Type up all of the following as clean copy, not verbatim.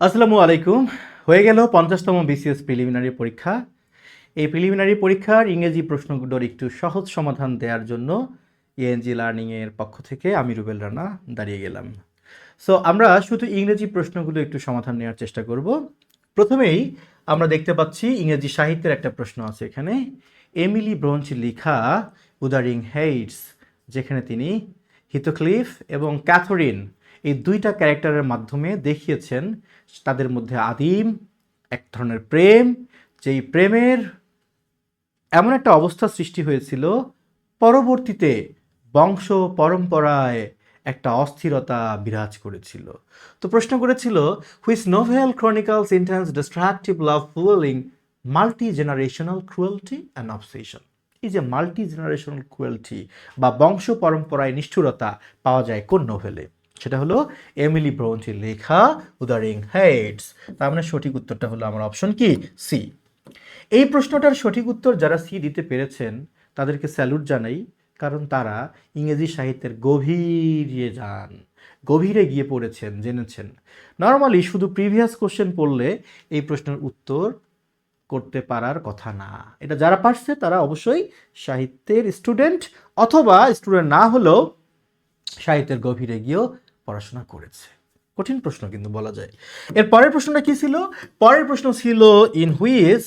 আসসালামু আলাইকুম। হয়ে গেল 50তম বিসিএস প্রিলিমিনারি পরীক্ষা। এই প্রিলিমিনারি পরীক্ষার ইংরেজি প্রশ্নগুলোর একটু সহজ সমাধান দেওয়ার জন্য ইএনজি লার্নিংয়ের পক্ষ থেকে আমি রুবেল রানা দাঁড়িয়ে গেলাম। সো আমরা শুধু ইংরেজি প্রশ্নগুলো একটু সমাধান নেওয়ার চেষ্টা করব। প্রথমেই আমরা দেখতে পাচ্ছি ইংরেজি সাহিত্যের একটা প্রশ্ন আছে এখানে। এমিলি ব্রোঞ্চ লিখা উদারিং হেইটস, যেখানে তিনি হিথোক্লিফ এবং ক্যাথরিন এই দুইটা ক্যারেক্টারের মাধ্যমে দেখিয়েছেন তাদের মধ্যে আদিম এক ধরনের প্রেম, যেই প্রেমের এমন একটা অবস্থা সৃষ্টি হয়েছিল পরবর্তীতে বংশ পরম্পরায় একটা অস্থিরতা বিরাজ করেছিল। তো প্রশ্ন করেছিল, which novel Chronicles intense destructive love fuelling multi generational cruelty and obsession. এই যে মাল্টি জেনারেশনাল ক্রুয়েলটি বা বংশ পরম্পরায় নিষ্ঠুরতা পাওয়া যায় কোন নোভেলে? সেটা হলো এমিলি ব্রোঞ্চের লেখা উদারিং হেইটস। তার মানে সঠিক উত্তরটা হলো আমার অপশন কি সি। এই প্রশ্নটার সঠিক উত্তর যারা সি দিতে পেরেছেন তাদেরকে স্যালুট জানাই, কারণ তারা ইংরেজি সাহিত্যের গভীরে যান, গভীরে গিয়ে পড়েছেন, জেনেছেন। নর্মালি শুধু প্রিভিয়াস কোশ্চেন পড়লে এই প্রশ্নের উত্তর করতে পারার কথা না। এটা যারা পারছে তারা অবশ্যই সাহিত্যের স্টুডেন্ট, অথবা স্টুডেন্ট না হলেও সাহিত্যের গভীরে গিয়েও পড়াশোনা করেছে। কঠিন প্রশ্ন কিন্তু বলা যায়। এর পরের প্রশ্নটা কি ছিল? পরের প্রশ্ন ছিল, in which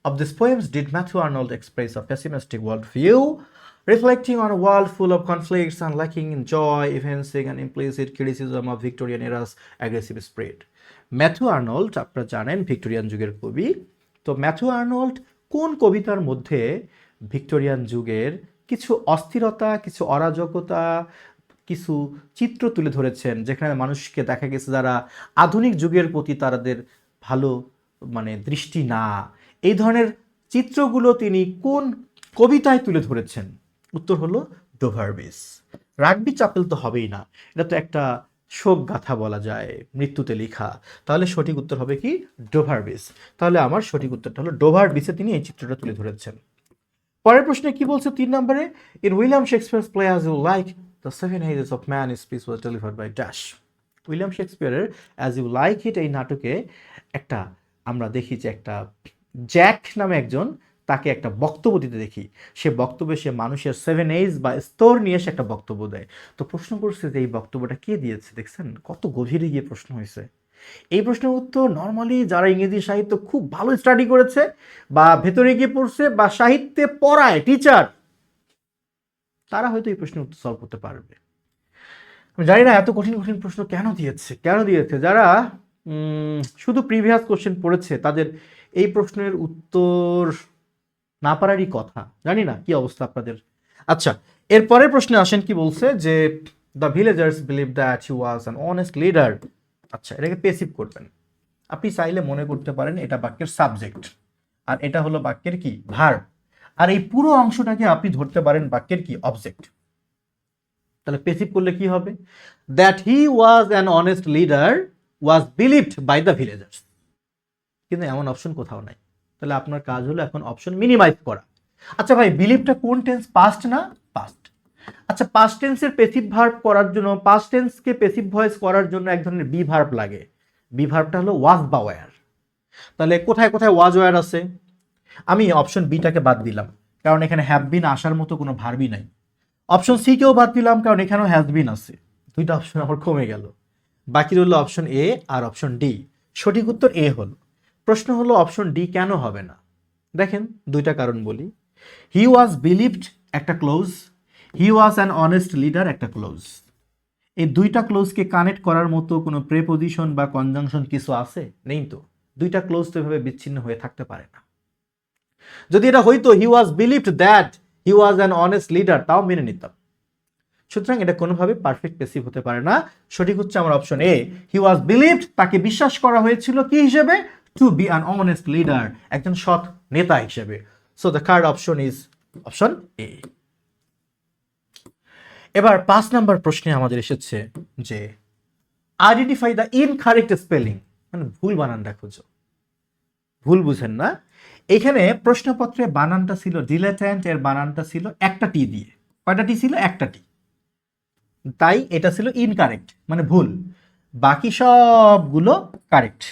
of these poems did Matthew Arnold express a pessimistic worldview, reflecting on a world full of conflicts and lacking in joy, evincing an implicit criticism of Victorian era's aggressive spirit? Matthew Arnold আপনারা জানেন Victorian যুগের কবি। তো Matthew Arnold কোন কবিতার মধ্যে Victorian যুগের কিছু অস্থিরতা, কিছু অরাজকতা, কিছু চিত্র তুলে ধরেছেন, যেখানে মানুষকে দেখা গেছে যারা আধুনিক যুগের প্রতি তাদের ভালো দৃষ্টি না, এই ধরনের চিত্রগুলো তিনি কোন কবিতায় তুলে ধরেছেন? উত্তর হলো ডোভারবিস। রাগবি চাপেল তো হবেই না, এটা তো একটা শোক গাথা বলা যায়, মৃত্যুতে লেখা। তাহলে সঠিক উত্তর হবে কি ডোভারবিস। তাহলে আমার সঠিক উত্তরটা হলো ডোভারবিসে তিনি এই চিত্রটা তুলে ধরেছেন। পরের প্রশ্নে কি বলছে 3 নম্বরে, in William Shakespeare's play as you like the seven ages of man speech was delivered by dash. William শেক্সপিয়ারের অ্যাজ ইউ লাইক ইট এই নাটকে একটা আমরা দেখি যে একটা জ্যাক নামে একজন, তাকে একটা বক্তব্য দিতে দেখি। সে বক্তব্যে সে মানুষের 7 এজ বা স্তর নিয়ে সে একটা বক্তব্য দেয়। তো প্রশ্ন করছে যে এই বক্তব্যটা কে দিয়েছে? দেখছেন কত গভীরে গিয়ে প্রশ্ন হয়েছে। এই প্রশ্নের উত্তর নর্মালি যারা ইংরেজি সাহিত্য খুব ভালো স্টাডি করেছে বা ভেতরে গিয়ে পড়ছে বা সাহিত্যে পড়ায় টিচার, তারা হয়তো এই প্রশ্নের উত্তর সলভ করতে পারবে। আমি জানি না এত কঠিন কঠিন প্রশ্ন কেন দিয়েছে। যারা শুধু প্রিভিয়াস কোশ্চেন পড়েছে তাদের এই প্রশ্নের উত্তর না পারারই কথা। জানি না কি অবস্থা আপনাদের। আচ্ছা, এর পরের প্রশ্নে আসেন, কি বলছে যে the villagers believe that he was an honest leader. আচ্ছা, এটাকে পেসিভ করবেন। আপনি চাইলে মনে করতে পারেন এটা বাক্যের সাবজেক্ট, আর এটা হলো বাক্যের কি ভার্ব, আর এই পুরো অংশটাকে আপনি ধরতে পারেন বাক্যের কি অবজেক্ট। তাহলে পেসিভ করলে কি হবে? That he was an honest leader was believed by the villagers. কিন্তু এমন অপশন কোথাও নাই। তাহলে আপনার কাজ হলো এখন অপশন মিনিমাইজ করা। আচ্ছা ভাই, বিলিভটা কোন টেন্স? পাস্ট না? পাস্ট। আচ্ছা, পাস্ট টেন্সের পেসিভ ভার্ব করার জন্য, পাস্ট টেন্সকে পেসিভ ভয়েস করার জন্য এক ধরনের বি ভার্ব লাগে। বি ভার্বটা হলো ওয়াজ বা ওয়্যার। তাহলে কোথায় কোথায় ওয়াজ ওয়্যার আছে? আমি অপশন বিটাকে বাদ দিলাম, কারণ এখানে হ্যাভ বিন আসার মতো কোনো ভার্বই নাই। অপশন সি কেও বাদ দিলাম, কারণ এখানেও হ্যাজ বিন আছে। দুইটা অপশন আমার কমে গেল। বাকি রইল অপশন এ আর অপশন ডি। সঠিক উত্তর এ হলো। প্রশ্ন হলো অপশন ডি কেন হবে না? দেখেন, দুইটা কারণ বলি। হি ওয়াজ বিলিভড একটা close, he was an honest leader একটা ক্লোজ। এই দুইটা ক্লোজকে কানেক্ট করার মতো কোনো প্রেপোজিশন বা কনজাংশন কিছু আছে? নেই তো। দুইটা ক্লোজ তো এভাবে বিচ্ছিন্ন হয়ে থাকতে পারে না। যদি এটা হইতো he was believed that he was an honest leader, তাও মেনে নিতাম। সুতরাং এটা কোনোভাবে পারফেক্ট পেসিভ হতে পারে না। সঠিক হচ্ছে আমার option A. He was believed, তাকে বিশ্বাস করা হয়েছিল কি হিসেবে? To be an honest leader, একজন সৎ নেতা হিসেবে। So the correct option is option A. এবার 5 নম্বর প্রশ্নে আমাদের এসেছে যে আইডেন্টিফাই দ্য ইনকারেক্ট স্পেলিং, ভুল বানানটা খোঁজো। ভুল বুঝেন না, এখানে প্রশ্নপত্রে বানানটা ছিল ডিলেট্যান্ট, এর বানানটা ছিল একটা টি দিয়ে। কয়টা টি ছিল? একটা টি। তাই এটা ছিল ইনকারেক্ট, ভুল। বাকি সবগুলো কারেক্ট।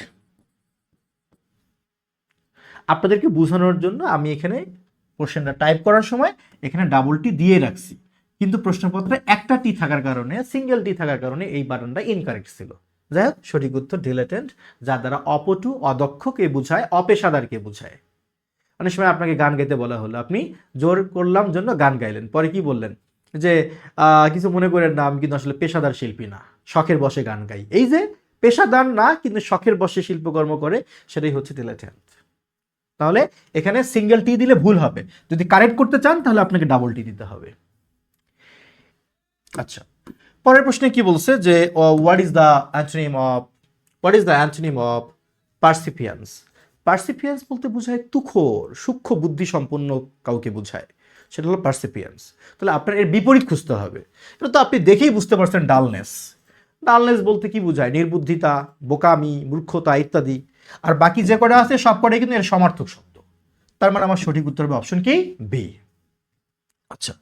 আপনাদেরকে বোঝানোর জন্য আমি এখানে কোশ্চেনটা টাইপ করার সময় এখানে ডাবল টি দিয়ে রাখছি, কিন্তু প্রশ্নপত্রে একটা টি থাকার কারণে, সিঙ্গেল টি থাকার কারণে এই বাটনটা ইনকারেক্ট ছিল। যাই হোক, সঠিক উত্তর ডিলেটেন্ট, যার দ্বারা অপটু, অদক্ষকে বোঝায়, অপেশাদারকে বোঝায়। অনেক সময় আপনাকে গান গাইতে বলা হলো, আপনি জোর করলাম জন্য গান গাইলেন, পরে কি বললেন যে কিছু মনে করেন না, আমি কিন্তু আসলে পেশাদার শিল্পী না, শখের বশে গান গাই। এই যে পেশাদার না কিন্তু শখের বশে শিল্পকর্ম করে, সেটাই হচ্ছে ডিলেটেন্ট। তাহলে এখানে সিঙ্গেল টি দিলে ভুল হবে, যদি কারেক্ট করতে চান তাহলে আপনাকে ডাবল টি দিতে হবে। আচ্ছা, পরের প্রশ্নে কি বলছে যে what is the antonym of percipience. Percipience বলতে বোঝায় তুখোর, সূক্ষ্ম বুদ্ধি সম্পন্ন কাউকে বোঝায়, সেটা হলো পার্সিপিয়ান্স। তাহলে আপনার এর বিপরীত খুঁজতে হবে। এটা তো আপনি দেখেই বুঝতে পারছেন, ডালনেস। ডালনেস বলতে কি বোঝায়? নির্বুদ্ধিতা, বোকামি, মূর্খতা ইত্যাদি। আর বাকি যে কটা আছে সব কটাই কিন্তু এর সমার্থক শব্দ। তার মানে আমার সঠিক উত্তর হবে অপশন কি, বি। আচ্ছা,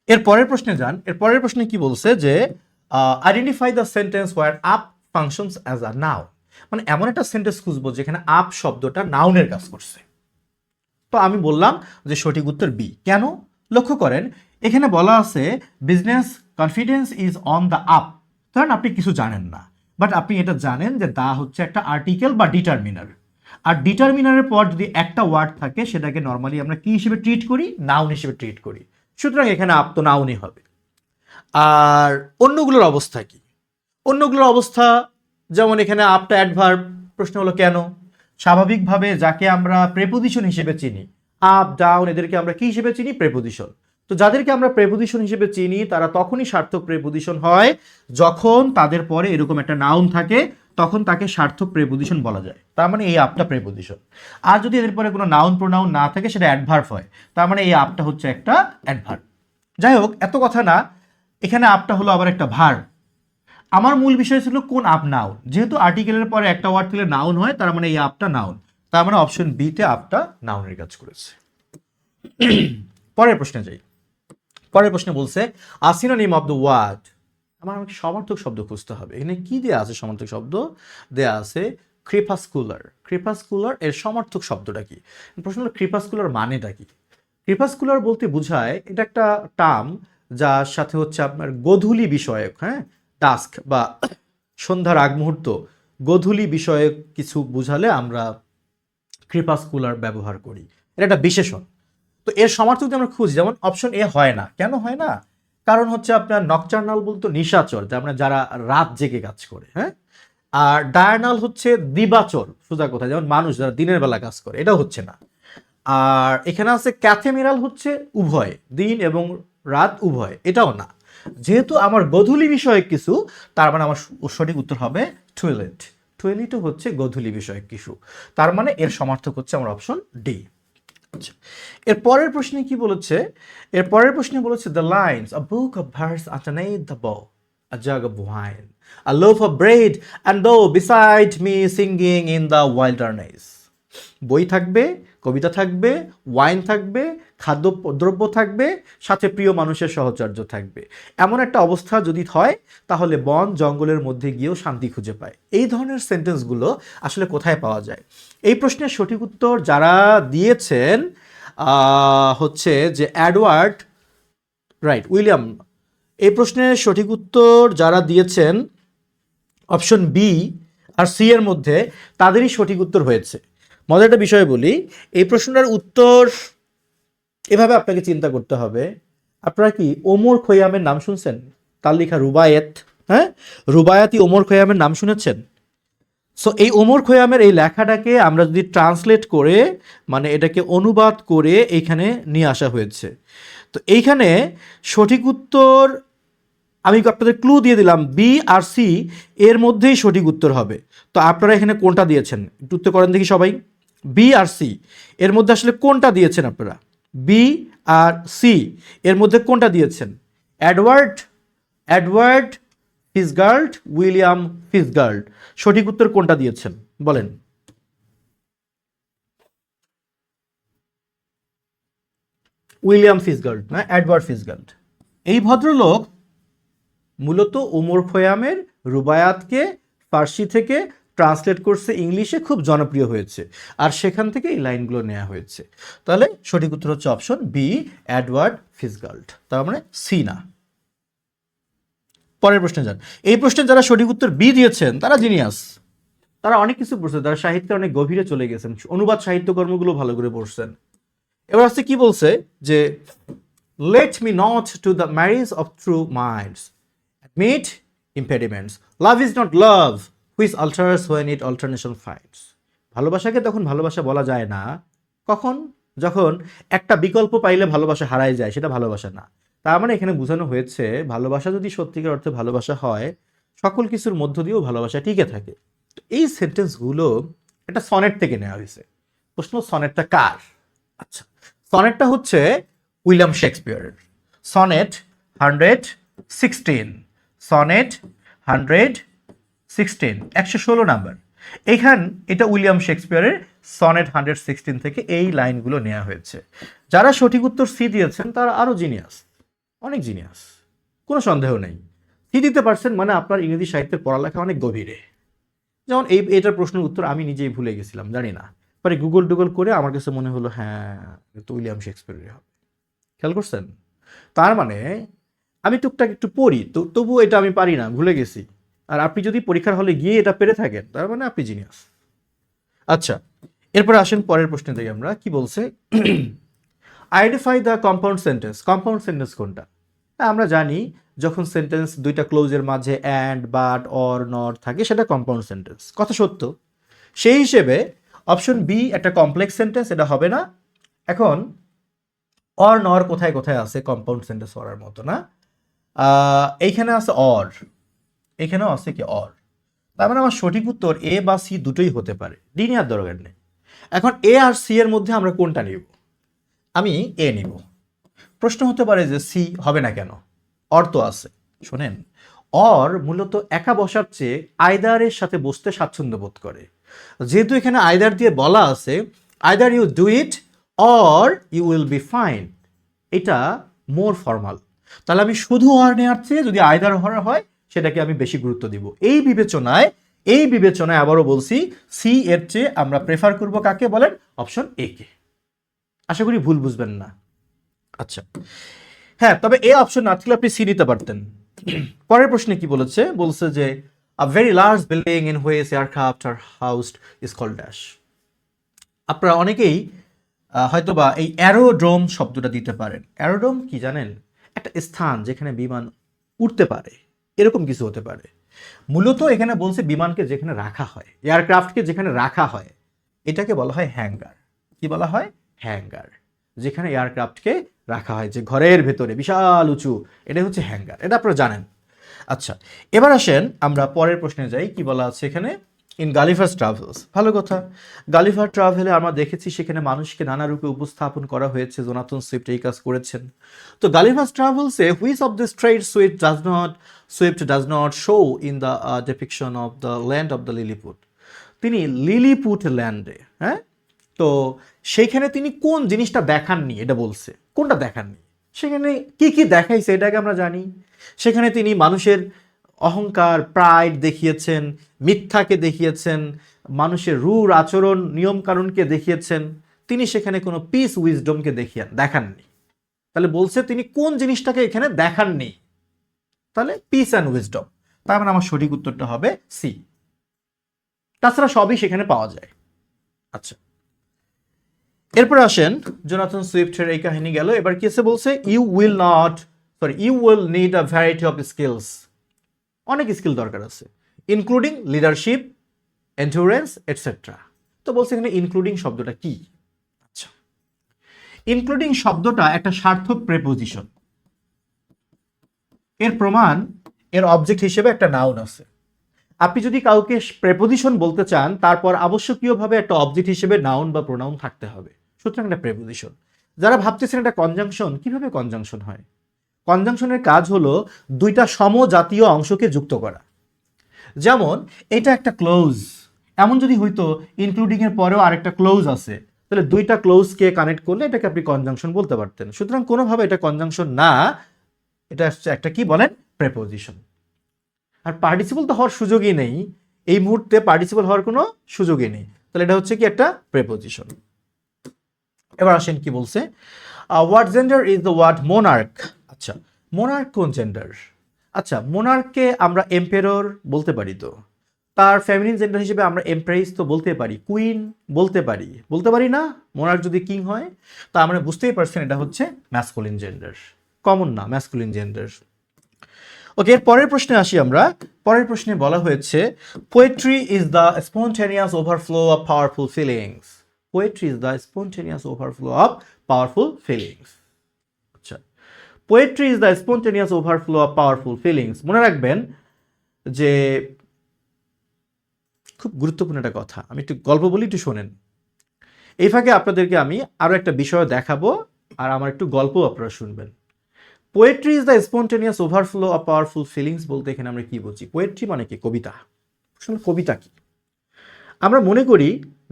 এর পরের প্রশ্নে যান। এর পরের প্রশ্নে কি বলছে যে identify the sentence where up functions as a noun. মানে এমন একটা সেন্টেন্স খুঁজবো যেখানে আপ শব্দটা নাউনের কাজ করছে। তো আমি বললাম যে সঠিক উত্তর বি। কেন? লক্ষ্য করেন, এখানে বলা আছে business confidence is on the up. ধরেন আপনি কিছু জানেন না, বাট আপনি এটা জানেন যে দা হচ্ছে একটা আর্টিকেল বা ডিটারমিনার। আর ডিটারমিনারের পর যদি একটা ওয়ার্ড থাকে, সেটাকে নর্মালি আমরা কি হিসেবে ট্রিট করি? নাউন হিসেবে ট্রিট করি। সুতরাং এখানে আপ তো নাউনই হবে। আর অন্যগুলোর অবস্থা কি? অন্যগুলোর অবস্থা যেমন এখানে আপটা অ্যাডভার্ব। প্রশ্ন হলো কেন? স্বাভাবিকভাবে যাকে আমরা প্রেপোজিশন হিসেবে চিনি, আপ ডাউন, এদেরকে আমরা কি হিসেবে চিনি? প্রেপোজিশন। তো যাদেরকে আমরা প্রেপোজিশন হিসেবে চিনি তারা তখনই সার্থক প্রেপোজিশন হয় যখন তাদের পরে এরকম একটা নাউন থাকে, তখন তাকে সার্থক প্রেপোজিশন বলা যায়। তার মানে এই আপটা প্রেপোজিশন। আর যদি এদের পরে কোনো নাউন প্রোনাউন না থাকে, সেটা অ্যাডভার্ব হয়। তার মানে এই আপটা হচ্ছে একটা অ্যাডভার্ব। যাই হোক, এত কথা না, এখানে আপটা হলো আবার একটা ভার্ব। আমার মূল বিষয় ছিল কোন আপ নাউন। যেহেতু আর্টিকেলের পরে একটা ওয়ার্ড থেকে নাউন হয়, তার মানে এই আপটা নাউন। তার মানে অপশন বি তে আপটা নাউনের কাজ করেছে। পরের প্রশ্নে যাই। পরের প্রশ্নে বলছে সিনোনিম অফ দ্য ওয়ার্ড। আমাকে সমার্থক শব্দ খুঁজতে হবে। এখানে কি দেয়া আছে? সমার্থক শব্দ দেয়া আছে ক্রেপাসকুলার। ক্রেপাসকুলার এর সমার্থক শব্দটা কি? প্রশ্ন হলো ক্রেপাসকুলার মানেটা কি? ক্রেপাসকুলার বলতে বোঝায়, এটা একটা টার্ম যার সাথে হচ্ছে আপনার গোধূলি বিষয়ক, হ্যাঁ, টাস্ক বা সন্ধ্যার আগ মুহূর্ত, গোধূলি বিষয়ক কিছু বুঝালে আমরা ক্রেপাসকুলার ব্যবহার করি। এটা একটা বিশেষণ। তো এর সমার্থক যদি আমরা খুঁজি, যেমন অপশন এ হয় না। কেন হয় না? কারণ হচ্ছে আপনার নকচার্নাল বলতো নিশাচর, তার মানে যারা রাত জেগে কাজ করে, হ্যাঁ। আর ডায়ার্নাল হচ্ছে দিবাচর, সোজা কথা, যেমন মানুষ যারা দিনের বেলা কাজ করে, এটাও হচ্ছে না। আর এখানে আছে ক্যাথেমিরাল, হচ্ছে উভয়, দিন এবং রাত উভয়, এটাও না। যেহেতু আমার গোধূলি বিষয়ক কিছু, তার মানে আমার সঠিক উত্তর হবে টয়লেট। টয়লেটও হচ্ছে গোধূলি বিষয়ক কিছু, তার মানে এর সমার্থক হচ্ছে আমার অপশন ডি। আচ্ছা, এর পরের প্রশ্নে কি বলেছে? এর পরের প্রশ্নে বলেছে the lines a book of verse underneath the bow, a jug of wine, a loaf of bread, and thou beside me singing in the wilderness. বই থাকবে, কবিতা থাকবে, ওয়াইন থাকবে, খাদ্য দ্রব্য থাকবে, সাথে প্রিয় মানুষের সহচর্য থাকবে। এমন একটা অবস্থা যদি হয়, তাহলে বন জঙ্গলের মধ্যে গিয়েও শান্তি খুঁজে পায়। এই ধরনের সেন্টেন্সগুলো আসলে কোথায় পাওয়া যায়? এই প্রশ্নের সঠিক উত্তর যারা দিয়েছেন হচ্ছে যে এডওয়ার্ড রাইট উইলিয়াম। এই প্রশ্নের সঠিক উত্তর যারা দিয়েছেন অপশন বি আর সি এর মধ্যে, তাদেরই সঠিক উত্তর হয়েছে। মজার একটা বিষয় বলি, এই প্রশ্নটার উত্তর এভাবে আপনাকে চিন্তা করতে হবে। আপনারা কি ওমর খৈয়ামের নাম শুনছেন? তার লেখা রুবায়েত, হ্যাঁ, রুবায়াতি ওমর খৈয়ামের নাম শুনেছেন? সো এই ওমর খৈয়ামের এই লেখাটাকে আমরা যদি ট্রান্সলেট করে, মানে এটাকে অনুবাদ করে এইখানে নিয়ে আসা হয়েছে। তো এইখানে সঠিক উত্তর আমি আপনাদের ক্লু দিয়ে দিলাম, বি আর সি এর মধ্যেই সঠিক উত্তর হবে। তো আপনারা এখানে কোনটা দিয়েছেন একটু উত্তর করেন দেখি সবাই। বি আর সি এর মধ্যে আসলে কোনটা দিয়েছেন আপনারা? বি আর সি এর মধ্যে কোনটা দিয়েছেন? এডওয়ার্ড এডওয়ার্ড ফিসগার্ড, উইলিয়াম ফিসগার্ড, সঠিক উত্তর কোনটা দিয়েছেন বলেন? উইলিয়াম ফিসগার্ড না, এডওয়ার্ড ফিসগার্ড। এই ভদ্রলোক মূলত ওমর খৈয়ামের রুবায়াতকে ফার্সি থেকে ট্রান্সলেট করছে ইংলিশে, খুব জনপ্রিয় হয়েছে, আর সেখান থেকে এই লাইনগুলো নেওয়া হয়েছে। তাহলে সঠিক উত্তর হচ্ছে অপশন বি, এডওয়ার্ড ফিসগাল্ড, তার মানে সি না। পরের প্রশ্নে যান। এই প্রশ্নে যারা সঠিক উত্তর বি দিয়েছেন তারা জিনিয়াস, তারা অনেক কিছু পড়ছে, তারা সাহিত্যে অনেক গভীরে চলে গেছেন, অনুবাদ সাহিত্যকর্মগুলো ভালো করে পড়ছেন। এবার আসছে কি বলছে যে let me not to the marriage of true minds admit impediments, love is not love which alters when it alternation finds। ভালোবাসাকে তখন ভালোবাসা বলা যায় না কখন, যখন একটা বিকল্প পাইলে ভালোবাসা হারায় যায়, সেটা ভালোবাসা না। তার মানে এখানে বোঝানো হয়েছে ভালোবাসা যদি সত্যিকার অর্থে ভালোবাসা হয়, সকল কিছুর মধ্য দিয়েও ভালোবাসা টিকে থাকে। এই সেন্টেন্সগুলো একটা সনেট থেকে নেওয়া হয়েছে। প্রশ্ন, সনেটটা কার? আচ্ছা, সনেটটা হচ্ছে উইলিয়াম শেক্সপিয়ারের। Sonnet 116, sonnet 116, 116 number. এটা উইলিয়াম শেক্সপিয়ারের সনেট 116 থেকে এই লাইনগুলো নেওয়া হয়েছে। যারা সঠিক উত্তর সি দিয়েছেন তারা আরও জিনিয়াস, অনেক জিনিয়াস, কোনো সন্দেহ নেই। সি দিতে পারছেন মানে আপনার ইংরেজি সাহিত্যের পড়ালেখা অনেক গভীরে। যেমন এটার প্রশ্নের উত্তর আমি নিজেই ভুলে গেছিলাম, জানি না, পরে গুগল করে আমার কাছে মনে হলো হ্যাঁ তো উইলিয়াম শেক্সপিয়ারের হবে। খেয়াল করছেন? তার মানে আমি টুকটাক একটু পড়ি, তবুও এটা আমি পারি না, ভুলে গেছি। আর আপনি যদি পরীক্ষার হলে গিয়ে এটা পেরে থাকেন তার মানে আপনি জিনিয়াস। আচ্ছা, এরপরে আসেন পরের প্রশ্নে থেকে। আমরা কি বলছে, identify the compound sentence. Compound sentence কোনটা? আমরা জানি যখন সেন্টেন্স দুইটা ক্লোজের মাঝে অ্যান্ড, বাট, অর, নট থাকে সেটা কম্পাউন্ড সেন্টেন্স, কথা সত্য। সেই হিসেবে অপশন বি একটা কমপ্লেক্স সেন্টেন্স, এটা হবে না। এখন অর নর কোথায় কোথায় আছে কম্পাউন্ড সেন্টেন্স করার মতো না? এইখানে আছে অর, এখানেও আছে কি অর। তার মানে আমার সঠিক উত্তর এ বা সি দুটোই হতে পারে, ডি নেওয়ার দরকার নেই। এখন এ আর সি এর মধ্যে আমরা কোনটা নিব? আমি এ নিব। প্রশ্ন হতে পারে যে সি হবে না কেন? অর তো আছে। শোনেন, অর মূলত একা বসার চেয়ে আইদারের সাথে বসতে স্বাচ্ছন্দ্য বোধ করে। যেহেতু এখানে আইদার দিয়ে বলা আছে either you do it or you will be fine, এটা মোর ফর্মাল। তাহলে আমি শুধু অর নেওয়ার চেয়ে যদি আইদার হর হয় সেটাকে আমি বেশি গুরুত্ব দিব। এই বিবেচনায় আবারও বলছি সি এর চেয়ে আমরা প্রেফার করব কাকে বলেন? অপশন এ কে। আশা করি ভুল বুঝবেন না। আচ্ছা, হ্যাঁ, তবে এ অপশন না থাকলে আপনি সি নিতে পারতেন। পরের প্রশ্নে কি বলেছে? বলছে যে a very large building in which aircraft are housed is called dash. আপনারা অনেকেই হয়তোবা এই অ্যারোড্রোম শব্দটা দিতে পারেন। অ্যারোড্রোম কি জানেন? একটা স্থান যেখানে বিমান উঠতে পারে, এরকম কিছু হতে পারে। মূলত এখানে বলছে বিমানকে যেখানে রাখা হয়, এয়ারক্রাফটকে যেখানে রাখা হয়, এটাকে বলা হয় হ্যাঙ্গার। কি বলা হয়? হ্যাঙ্গার। যেখানে এয়ারক্রাফটকে রাখা হয়, যে ঘরের ভেতরে বিশাল উঁচু, এটা হচ্ছে হ্যাঙ্গার, এটা আপনারা জানেন। আচ্ছা, এবার আসেন আমরা পরের প্রশ্নে যাই। কি বলা আছে এখানে? In Gulliver's travels. ভালো কথা। গালিভার ট্রাভেলে আমরা দেখেছি সেখানে মানুষকে নানা রূপে উপস্থাপন করা হয়েছে, জোনাথন সুইফট এই কাজ করেছেন। তো গালিভার্স ট্রাভেলসে which of the straight Swift does not show in the depiction of the land of the Lilliput. তিনি লিলিপুট ল্যান্ডে, হ্যাঁ, তো সেইখানে তিনি কোন জিনিসটা দেখাননি এটা বলছে। কোনটা দেখাননি? সেখানে কি কি দেখাইছে এটাকে আমরা জানি। সেখানে তিনি মানুষের অহংকার, প্রাইড দেখিয়েছেন, মিথ্যাকে দেখিয়েছেন, মানুষের রূঢ় আচরণ, নিয়মকানুনকে দেখিয়েছেন। তিনি সেখানে কোনো পিস উইজডমকে দেখাননি। তাহলে বলছে তিনি কোন জিনিসটাকে এখানে দেখাননি, তাহলে পিস অ্যান্ড উইজডম। তার মানে আমার সঠিক উত্তরটা হবে সি। তাছাড়া সবই সেখানে পাওয়া যায়। আচ্ছা, এরপর আসেন জোনাথন সুইফটের এই কাহিনী গেল। এবার কি এসে বলছে? You will need a variety of skills. অনেক স্কিল দরকার আছে, ইনক্লুডিং লিডারশিপ, এন্ডুরেন্স এটসেট্রা। তো বলছে এখানে ইনক্লুডিং শব্দটা কি? আচ্ছা, ইনক্লুডিং শব্দটা একটা সার্থক প্রেপোজিশন। এর প্রমাণ এর অবজেক্ট হিসেবে একটা নাউন আছে। আপনি যদি কাউকে প্রেপোজিশন বলতে চান তারপর আবশ্যকীয়ভাবে একটা অবজেক্ট হিসেবে নাউন বা প্রোনাউন থাকতে হবে, সুতরাং একটা প্রেপোজিশন। যারা ভাবতেছেন এটা কনজাংশন, কিভাবে কনজাংশন হয়? কনজাংশনের কাজ হলো দুইটা সমজাতীয় অংশকে যুক্ত করা। যেমন এটা একটা ক্লোজ, এমন যদি হইতো ইনক্লুডিং এর পরেও আরেকটা ক্লোজ আছে, তাহলে দুইটা ক্লোজকে কানেক্ট করলে এটাকে আপনি কনজাংশন বলতে পারতেন। সুতরাং কোনোভাবে এটা কনজাংশন না, এটা একটা কি বলেন? প্রেপোজিশন। আর পার্টিসিপল তো হওয়ার সুযোগই নেই। এই মুহূর্তে পার্টিসিপল হওয়ার কোনো সুযোগই নেই, তাহলে এটা হচ্ছে কি একটা প্রেপোজিশন। এবার আসেন কি বলছে, what gender is the word monarch. আচ্ছা, মোনার্ক কোন জেন্ডার? আচ্ছা, মোনার্ককে আমরা এম্পেরর বলতে পারি, তো তার ফেমিনিন জেন্ডার হিসেবে আমরা এমপ্রেস তো বলতে পারি, কুইন বলতে পারি না? মোনার্ক যদি কিং হয়, তা আমরা বুঝতেই পারছেন এটা হচ্ছে ম্যাসকুলিন জেন্ডার, কমন না ম্যাসকুলিন জেন্ডার। ওকে, এর পরের প্রশ্নে আসি আমরা। পরের প্রশ্নে বলা হয়েছে poetry is the spontaneous overflow of powerful feelings. Poetry is the spontaneous overflow of powerful feelings. আচ্ছা, poetry is the spontaneous overflow of powerful feelings. মনে রাখবেন যে খুব গুরুত্বপূর্ণ একটা কথা, আমি একটু গল্প বলি, একটু শোনেন। এই ফাঁকে আপনাদেরকে আমি আরও একটা বিষয় দেখাবো, আর আমার একটু গল্প আপনারা শুনবেন। Poetry is the spontaneous overflow of powerful feelings বলতে এখানে আমরা কি বুঝি? পোয়েট্রি মানে কি? কবিতা। কবিতা কি? আমরা মনে করি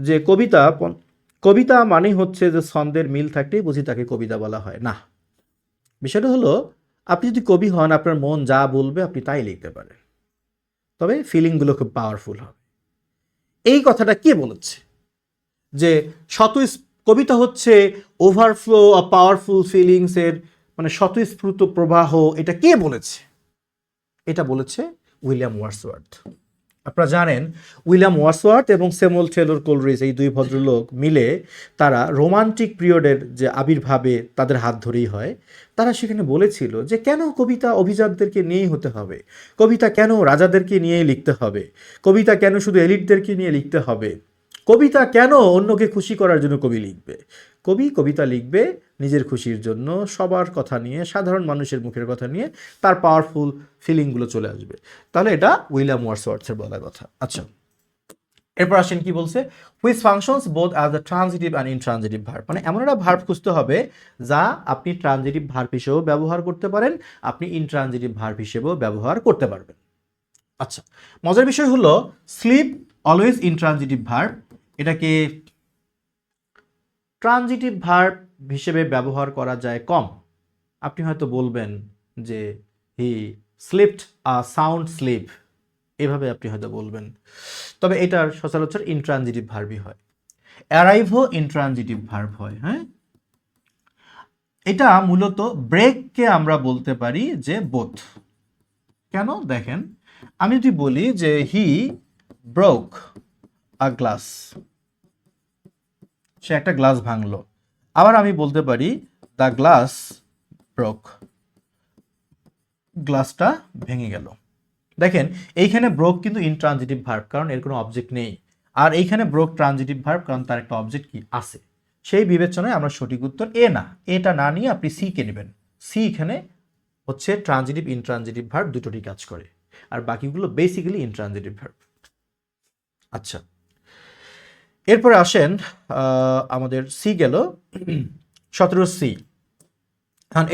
যে কবিতা মানে হচ্ছে যে ছন্দের মিল থাকলেই বুঝি তাকে কবিতা বলা হয়। না, বিষয়টা হলো আপনি যদি কবি হন, আপনার মন যা বলবে আপনি তাই লিখতে পারেন, তবে ফিলিংগুলো খুব পাওয়ারফুল হবে। এই কথাটা কে বলেছে যে কবিতা হচ্ছে ওভারফ্লো অফ পাওয়ারফুল ফিলিংসের মানে স্বতঃস্ফূর্ত প্রবাহ? এটা কে বলেছে? এটা বলেছে উইলিয়াম ওয়ার্ডসওয়ার্থ। আপনারা জানেন উইলিয়াম ওয়ার্ডসওয়ার্থ এবং স্যামুয়েল টেলর কোলরিজ, এই দুই ভদ্রলোক মিলে তারা রোমান্টিক পিরিয়ডের যে আবির্ভাবে তাদের হাত ধরেই হয়, তারা সেখানে বলেছিল যে কেন কবিতা অভিজাতদেরকে নিয়েই হতে হবে, কবিতা কেন রাজাদেরকে নিয়েই লিখতে হবে, কবিতা কেন শুধু এলিটদেরকে নিয়ে লিখতে হবে, কবিতা কেন অন্যকে খুশি করার জন্য কবি লিখবে? কবিতা লিখবে নিজের খুশির জন্য, সবার কথা নিয়ে, সাধারণ মানুষের মুখের কথা নিয়ে, তার পাওয়ারফুল ফিলিংগুলো চলে আসবে। তাহলে এটা উইলিয়াম ওয়ার্ডসওয়ার্থের বলা কথা। আচ্ছা, এরপর আসেন কি বলছে, which functions both as the transitive and intransitive verb. মানে এমন একটা ভার্ব খুঁজতে হবে যা আপনি ট্রানজিটিভ ভার্ব হিসেবেও ব্যবহার করতে পারেন, আপনি ইনট্রানজিটিভ ভার্ব হিসেবেও ব্যবহার করতে পারবেন। আচ্ছা, মজার বিষয় হলো স্লিপ অলওয়েজ ইনট্রানজিটিভ ভার্ব, এটাকে ট্রানজিটিভ ভার্ব হিসেবে ব্যবহার করা যায় কম। আপনি হয়তো বলবেন যে he slept a sound sleep, এভাবে আপনি হয়তো বলবেন, তবে এটার সচরাচর ইনট্রানজিটিভ ভার্বই হয়। অ্যারাইভও ইনট্রানজিটিভ ভার্ব হয়। হ্যাঁ, এটা মূলত ব্রেককে আমরা বলতে পারি যে বোথ। কেন দেখেন, আমি যদি বলি যে হি ব্রোক আ গ্লাস, সে একটা গ্লাস ভাঙলো, আবার আমি বলতে পারি দ্য গ্লাস ব্রোক, গ্লাসটা ভেঙে গেল। দেখেন এইখানে ব্রোক কিন্তু ইনট্রানজিটিভ ভার্ব, কারণ এর কোনো অবজেক্ট নেই, আর এইখানে ব্রোক ট্রানজিটিভ ভার্ব, কারণ তার একটা অবজেক্ট কি আছে। সেই বিবেচনায় আমরা সঠিক উত্তর এ না, এটা না নিয়ে আপনি সি কে নেবেন। সি এখানে হচ্ছে ট্রানজিটিভ ইনট্রানজিটিভ ভার্ব দুটোরই কাজ করে, আর বাকিগুলো বেসিক্যালি ইনট্রানজিটিভ ভার্ব। আচ্ছা, এরপরে আসেন আমাদের সি গেল 17C। কারণ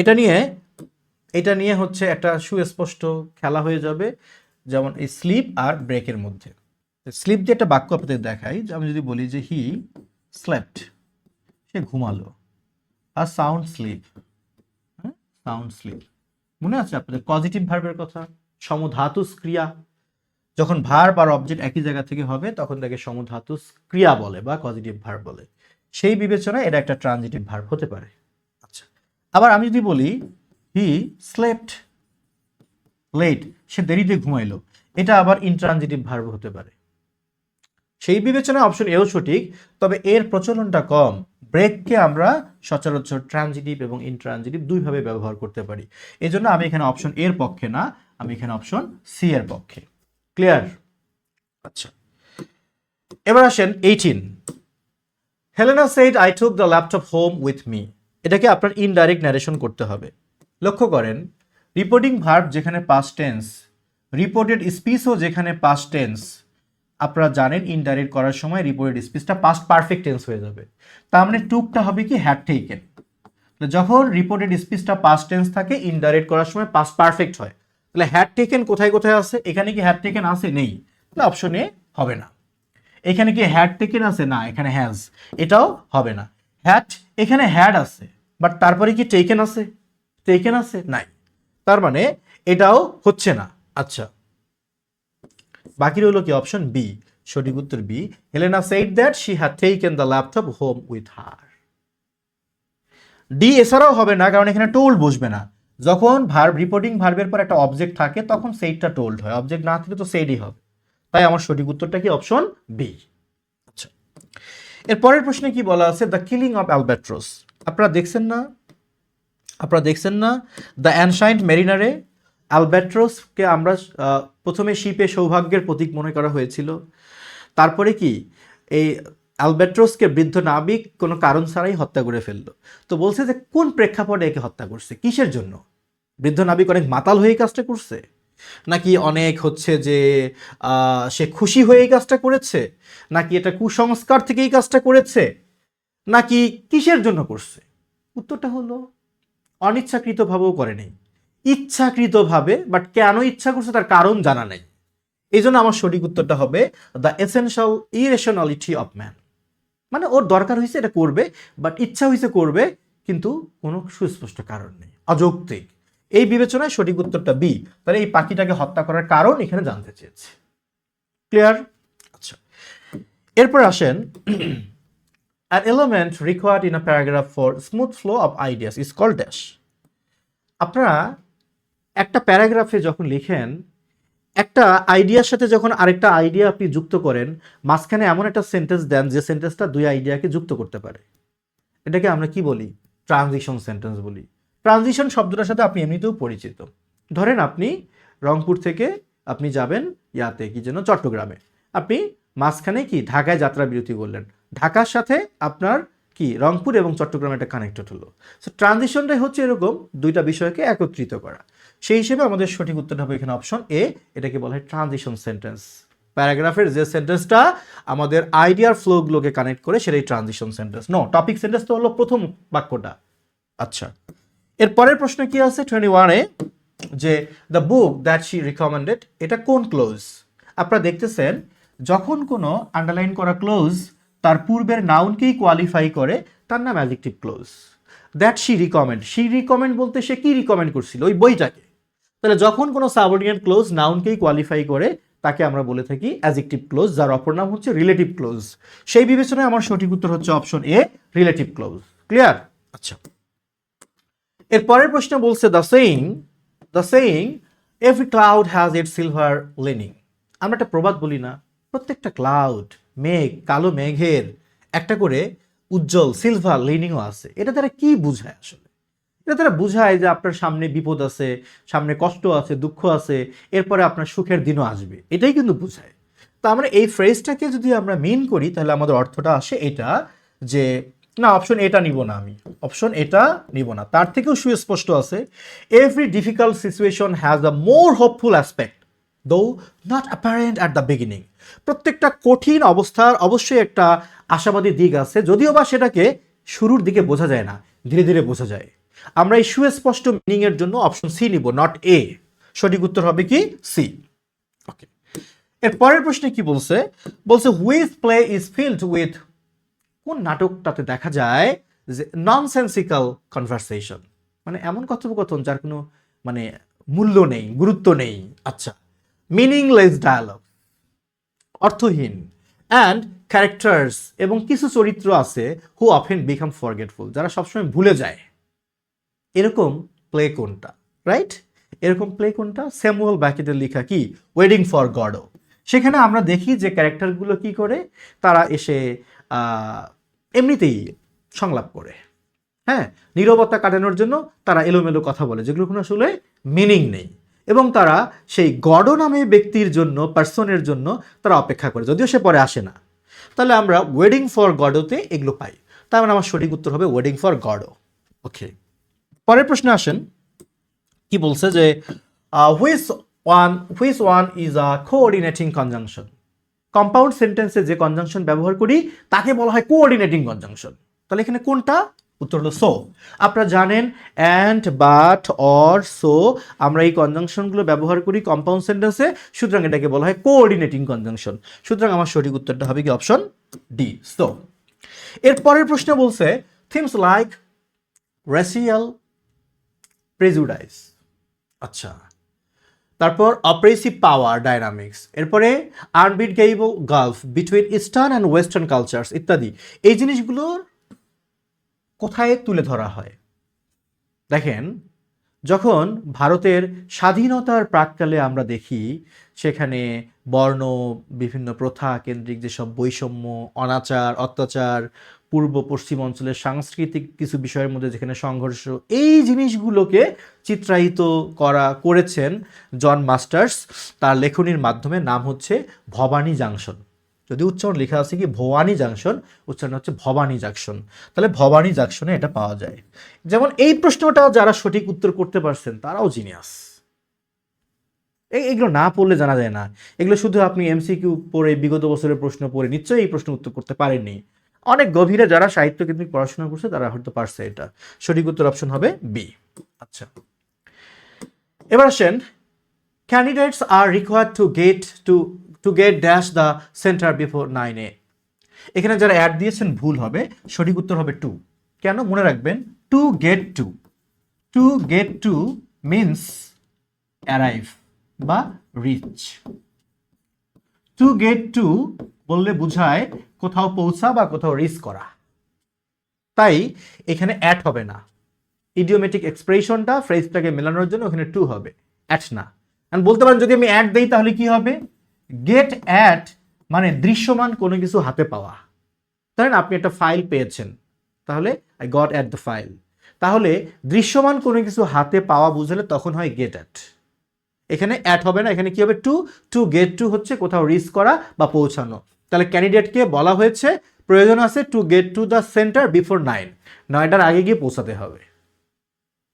এটা নিয়ে হচ্ছে একটা সুস্পষ্ট খেলা হয়ে যাবে, যেমন এই স্লিপ আর ব্রেকের মধ্যে। স্লিপ দিয়ে একটা বাক্য আপনাদের দেখাই, আমি যদি বলি যে হি স্লেপ্ট, সে ঘুমালো, আর সাউন্ড স্লিপ, হ্যাঁ সাউন্ড স্লিপ, মনে আছে আপনাদের পজিটিভ ভার্বের কথা? সমধাতুস ক্রিয়া, যখন ভার্ব আর অবজেক্ট একই জায়গা থেকে হবে তখন তাকে সমধাতুস ক্রিয়া বলে বা পজিটিভ ভার্ব বলে। সেই বিবেচনায় এটা একটা ট্রানজিটিভ ভার্ব হতে পারে। আচ্ছা, আবার আমি যদি বলি হি স্লেপ্ট লেট, সে দেরিতে ঘুমাইলো, এটা আবার ইনট্রানজিটিভ ভার্ব হতে পারে। সেই বিবেচনায় অপশন এও সঠিক, তবে এর প্রচলনটা কম। ব্রেককে আমরা সচরাচর ট্রানজিটিভ এবং ইনট্রানজিটিভ দুইভাবে ব্যবহার করতে পারি। এজন্য আমি এখানে অপশন এর পক্ষে না, আমি এখানে অপশন সি এর পক্ষে। ক্লিয়ার? আচ্ছা, এবার আসেন 18। Helena said I took the laptop home with me. এটাকে আপনার ইনডাইরেক্ট ন্যারেশন করতে হবে। লক্ষ্য করেন রিপোর্টিং ভার্ব যেখানে পাস্ট টেন্স, রিপোর্টেড স্পিচও যেখানে পাস্ট টেন্স, আপনারা জানেন ইনডাইরেক্ট করার সময় রিপোর্টেড স্পিচটা পাস্ট পারফেক্ট টেন্স হয়ে যাবে। তার মানে টুকটা হবে কি হ্যাড টেকেন। যখন রিপোর্টেড স্পিচটা পাস্ট টেন্স থাকে, ইনডাইরেক্ট করার সময় পাস্ট পারফেক্ট হয়। তাহলে হ্যাড টেকেন কোথায় কোথায় আছে? এখানে কি হ্যাড টেকেন আছে? নেই, তাহলে অপশন এ হবে না। এখানে কি হ্যাড টেকেন আছে? না, এখানে হ্যাজ, এটাও হবে না। হ্যাড, এখানে হ্যাড আছে, বাট তারপরে কি টেকেন আছে? টেকেন আছে? নাই, তার মানে এটাও হচ্ছে না। আচ্ছা, বাকি রইল কি অপশন বি, সঠিক উত্তর B. Helena said that she had taken the laptop home with her. D এছাড়াও হবে না, কারণ এখানে টোল্ড বসবে না। যখন ভার্ব, রিপোর্টিং ভার্বের পর একটা অবজেক্ট থাকে তখন সেইটা টোল্ড হয়, অবজেক্ট না থাকলে তো সেইডই হবে। তাই আমার সঠিক উত্তরটা কি অপশন বি। আচ্ছা, এর পরের প্রশ্নে কি বলা আছে, দ্য কিলিং অফ অ্যালবাট্রস। আপনারা দেখছেন না দ্য অ্যানশাইন্ট মেরিনারে অ্যালবাট্রসকে আমরা প্রথমে শিপে সৌভাগ্যের প্রতীক মনে করা হয়েছিল। তারপরে কি এই অ্যালবাট্রসকে বৃদ্ধ নাবিক কোনো কারণ ছাড়াই হত্যা করে ফেললো। তো বলছে যে কোন প্রেক্ষাপটে একে হত্যা করছে, কিসের জন্য? বৃদ্ধ নাবিক অনেক মাতাল হয়ে কাজটা করছে, নাকি অনেক হচ্ছে যে সে খুশি হয়ে এই কাজটা করেছে, নাকি এটা কুসংস্কার থেকে এই কাজটা করেছে, নাকি কিসের জন্য করছে? উত্তরটা হলো অনিচ্ছাকৃতভাবেও করে নেই, ইচ্ছাকৃতভাবে, বাট কেন ইচ্ছা করছে তার কারণ জানা নেই। এই জন্য আমার সঠিক উত্তরটা হবে দ্য এসেনশিয়াল ইরেশনালিটি অফ ম্যান। মানে ওর দরকার হয়েছে এটা করবে, বাট ইচ্ছা হয়েছে করবে, কিন্তু কোনো সুস্পষ্ট কারণ নেই, অযৌক্তিক। এই বিবেচনায় সঠিক উত্তরটা বি। তাহলে এই পাখিটাকে হত্যা করার কারণ এখানে জানতে চেয়েছে। ক্লিয়ার? আচ্ছা, এরপর আসেন, an element required in a paragraph for smooth flow of ideas is called dash. আপনারা একটা প্যারাগ্রাফে যখন লিখেন, একটা আইডিয়ার সাথে যখন আরেকটা আইডিয়া আপনি যুক্ত করেন, মাঝখানে এমন একটা সেন্টেন্স দেন যে সেন্টেন্সটা দুই আইডিয়াকে যুক্ত করতে পারে, এটাকে আমরা কি বলি? ট্রানজিশন সেন্টেন্স বলি। ট্রানজিশন শব্দটার সাথে আপনি এমনিতেও পরিচিত। ধরেন আপনি রংপুর থেকে আপনি যাবেন কি যেন চট্টগ্রামে, আপনি মাঝখানে কি ঢাকায় যাত্রা বিরতি করলেন, ঢাকার সাথে আপনার কি রংপুর এবং চট্টগ্রাম একটা কানেক্টেড হলো। সো ট্রানজিশনটাই হচ্ছে এরকম দুইটা বিষয়কে একত্রিত করা। সেই হিসেবে আমাদের সঠিক উত্তরটা হবে এখানে অপশন এ, এটাকে বলা হয় ট্রানজিশন সেন্টেন্স। প্যারাগ্রাফের যে সেন্টেন্সটা আমাদের আইডিয়ার ফ্লোগুলোকে কানেক্ট করে সেটাই transition sentence. No, topic sentence তো হলো প্রথম বাক্যটা। আচ্ছা, এর পরের প্রশ্ন কি আছে 21-এ, যে the book that she recommended, এটা কোন ক্লোজ? আপনারা দেখতেছেন যখন কোনো আন্ডারলাইন করা ক্লোজ তার পূর্বের নাউনকেই কোয়ালিফাই করে তার নাম adjective clause. That she recommend বলতে সে কি রিকমেন্ড করছিল? ওই বইটাকে। তাহলে যখন কোনো সাবঅর্ডিনেট ক্লোজ নাউনকেই কোয়ালিফাই করে তাকে আমরা বলে থাকি অ্যাডজেক্টিভ ক্লোজ, যার অপর নাম হচ্ছে রিলেটিভ ক্লোজ। সেই বিবেচনায় আমার সঠিক উত্তর হচ্ছে option A, relative close. Clear? আচ্ছা, এর পরের প্রশ্ন বলছে the saying every cloud has its silver lining. আমরা একটা প্রবাদ বলি না, প্রত্যেকটা ক্লাউড, মেঘ, কালো মেঘের একটা করে উজ্জ্বল সিলভার লিনিংও আছে। এটা দ্বারা কি বোঝায় আসলে? এটা তারা বোঝায় যে আপনার সামনে বিপদ আছে, সামনে কষ্ট আছে, দুঃখ আছে, এরপরে আপনার সুখের দিনও আসবে, এটাই কিন্তু বোঝায়। তা আমরা এই ফ্রেজটাকে যদি আমরা মিন করি তাহলে আমাদের অর্থটা আসে এটা, যে না, অপশন এটা নিব না, আমি অপশন এটা নিব না। তার থেকেও সুস্পষ্ট আছে, every difficult situation has a more hopeful aspect though not apparent at the beginning. প্রত্যেকটা কঠিন অবস্থার অবশ্যই একটা আশাবাদী দিক আছে, যদিও বা সেটাকে শুরুর দিকে বোঝা যায় না, ধীরে ধীরে বোঝা যায়। আমরা এই সুস্পষ্ট মিনিং এর জন্য অপশন সি নিব, নট এ। সঠিক উত্তর হবে কি সি। ওকে, এর পরের প্রশ্নে কি বলছে, which play is filled with, কোন নাটকটাতে দেখা যায় যে ননসেন্সিক্যাল কনভারসেশন, মানে এমন কথোপকথন যার কোনো মানে মূল্য নেই, গুরুত্ব নেই। আচ্ছা, মিনিংলেস ডায়ালগ, অর্থহীন, অ্যান্ড ক্যারেক্টার্স, এবং কিছু চরিত্র আছে হু অফেন বিকাম ফরগেটফুল, যারা সবসময় ভুলে যায়। এরকম প্লে কোনটা? রাইট, এরকম প্লে কোনটা? স্যামুয়েল ব্যাকেটের লেখা কি ওয়েডিং ফর গডো। সেখানে আমরা দেখি যে ক্যারেক্টারগুলো কি করে, তারা এসে এমনিতেই সংলাপ করে, হ্যাঁ, নীরবতা কাটানোর জন্য তারা এলোমেলো কথা বলে, যেগুলো কোনো আসলে মিনিং নেই, এবং তারা সেই গডো নামে ব্যক্তির জন্য, পার্সনের জন্য তারা অপেক্ষা করে, যদিও সে পরে আসে না। তাহলে আমরা ওয়েডিং ফর গডোতে এগুলো পাই। তার মানে আমার সঠিক উত্তর হবে ওয়েডিং ফর গডো। ওকে, পরের প্রশ্নে আসেন, কি বলছে যে which one is a coordinating conjunction. Compound সেন্টেন্সে যে কনজাংশন ব্যবহার করি তাকে বলা হয় কোঅর্ডিনেটিং কনজাংশন। তাহলে এখানে কোনটা? উত্তর হলো সো। আপনারা জানেন অ্যান্ড, বাট, অর, সো, আমরা এই কনজাংশনগুলো ব্যবহার করি কম্পাউন্ড সেন্টেন্সে, সুতরাং এটাকে বলা হয় কোঅর্ডিনেটিং কনজাংশন। সুতরাং আমার সঠিক উত্তরটা হবে কি অপশন ডি, সো। এর পরের প্রশ্ন বলছে থিমস লাইক রেসিয়াল প্রেজুডাইস। আচ্ছা, তারপর অপ্রেসিভ পাওয়ার ডাইনামিক্স, এরপরে unbridgeable gulf between eastern and western cultures ইত্যাদি। এই জিনিসগুলোর কোথায় তুলে ধরা হয়? দেখেন, যখন ভারতের স্বাধীনতার প্রাক্কালে আমরা দেখি সেখানে বর্ণ বিভিন্ন প্রথা কেন্দ্রিক যেসব বৈষম্য, অনাচার, অত্যাচার, পূর্ব পশ্চিম অঞ্চলের সাংস্কৃতিক কিছু বিষয়ের মধ্যে যেখানে সংঘর্ষ, এই জিনিসগুলোকে চিত্রায়িত করেছেন জন মাস্টার্স তার লেখনীর মাধ্যমে। নাম হচ্ছে ভবানী জাংশন। যদি উচ্চারণ লেখা আছে কি ভবানী জাংশন, উচ্চারণ হচ্ছে ভবানী জাংশন। তাহলে ভবানী জাংশনে এটা পাওয়া যায়। যেমন এই প্রশ্নটা যারা সঠিক উত্তর করতে পারছেন তারাও জিনিয়াস। এগুলো না পড়লে জানা যায় না। এগুলো শুধু আপনি এমসিকিউ পড়ে বিগত বছরের প্রশ্ন পড়ে নিশ্চয়ই এই প্রশ্ন উত্তর করতে পারেননি। অনেক গভীরে যারা সাহিত্য কেন্দ্রিক পড়াশোনা করছে তারা হয়তো পারছে এটা। সঠিক উত্তর অপশন হবে বি। আচ্ছা, এবার আসেন, candidates are required to get dash the centre before 9 a। এখানে যারা অ্যাড দিয়েছেন ভুল হবে, সঠিক উত্তর হবে 2। কেন? মনে রাখবেন, to get to means arrive বা রিচ। টু গেট টু বললে বোঝায় কোথাও পৌঁছা বা কোথাও রিচ করা, তাই এখানে অ্যাট হবে না। ইডিওমেটিক এক্সপ্রেশনটা ফ্রেজটাকে মেলানোর জন্য ওখানে টু হবে, অ্যাট না। বলতে পারেন যদি আমি অ্যাট দেই তাহলে কি হবে? গেট অ্যাট মানে দৃশ্যমান কোনো কিছু হাতে পাওয়া। ধরেন আপনি একটা ফাইল পেয়েছেন, তাহলে I got at the file. তাহলে দৃশ্যমান কোনো কিছু হাতে পাওয়া বুঝলে তখন হয় গেট অ্যাট। এখানে অ্যাট হবে না, এখানে কি হবে? টু গেট টু হচ্ছে কোথাও রিচ করা বা পৌঁছানো। তাহলে ক্যান্ডিডেটকে বলা হয়েছে প্রয়োজন আছে two get to the centre before 9, 9টার আগে গিয়ে পৌঁছাতে হবে।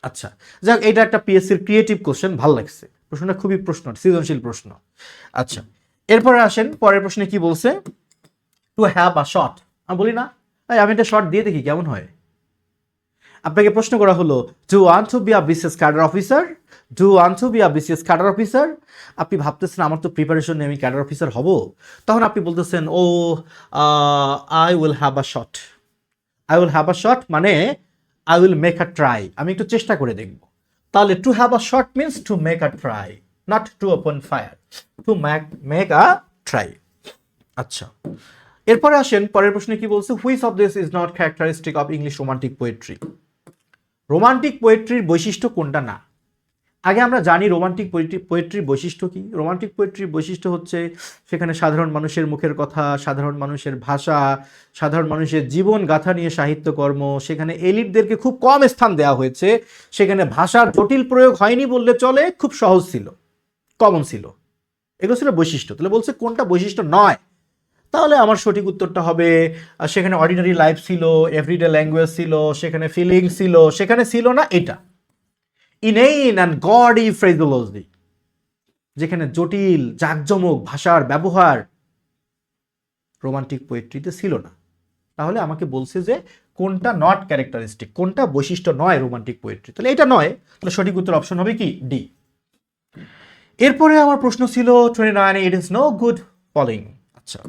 আচ্ছা, যাক, এটা একটা পিএসসির ক্রিয়েটিভ কোশ্চেন, ভালো লাগছে প্রশ্নটা, খুবই সৃজনশীল প্রশ্ন। আচ্ছা, এরপরে আসেন, পরের প্রশ্নে কি বলছে? Two have a shot. আমি বলি না, আমি একটা শট দিয়ে দেখি কেমন হয়। আপনাকে প্রশ্ন করা হলো, do want to be a BCS cadre officer? Do want to be a BCS cadre officer? আপনি ভাবতেছেন আমার তো প্রিপারেশন নেই, আমি ক্যাডার অফিসার হব। তখন আপনি বলতেছেন, oh I will have a shot. I will have a shot মানে I will make a try, আমি একটু চেষ্টা করে দেখব। তাহলে to have a shot means to make a try, not to open fire, to make a try. আচ্ছা, এরপরে আসেন, পরের প্রশ্নে কি বলছে? Which of this is not characteristic of English romantic poetry? Romantic পোয়েট্রির বৈশিষ্ট্য কোনটা না? আগে আমরা জানি রোমান্টিক পোয়েট্রির বৈশিষ্ট্য কি। রোমান্টিক পোয়েট্রির বৈশিষ্ট্য হচ্ছে সেখানে সাধারণ মানুষের মুখের কথা, সাধারণ মানুষের ভাষা, সাধারণ মানুষের জীবন গাথা নিয়ে সাহিত্যকর্ম। সেখানে এলিটদেরকে খুব কম স্থান দেওয়া হয়েছে। সেখানে ভাষার জটিল প্রয়োগ হয়নি বললে চলে, খুব সহজ ছিল, কমন ছিল। এগুলো ছিল বৈশিষ্ট্য। তাহলে বলছে কোনটা বৈশিষ্ট্য নয়? তাহলে আমার সঠিক উত্তরটা হবে সেখানে অর্ডিনারি লাইফ ছিল, এভরিডে ল্যাঙ্গুয়েজ ছিল, সেখানে ফিলিং ছিল, সেখানে ছিল না এটা ইনএইন অ্যান্ড গডি ফ্রেজোলজি, যেখানে জটিল জাঁকজমক ভাষার ব্যবহার রোমান্টিক পোয়েট্রিতে ছিল না। তাহলে আমাকে বলছে যে কোনটা নট ক্যারেক্টারিস্টিক, কোনটা বৈশিষ্ট্য নয় রোমান্টিক পোয়েট্রি। তাহলে এটা নয়, তাহলে সঠিক উত্তর অপশন হবে কি ডি। এরপরে আমার প্রশ্ন ছিল 29, it is no good falling. আচ্ছা,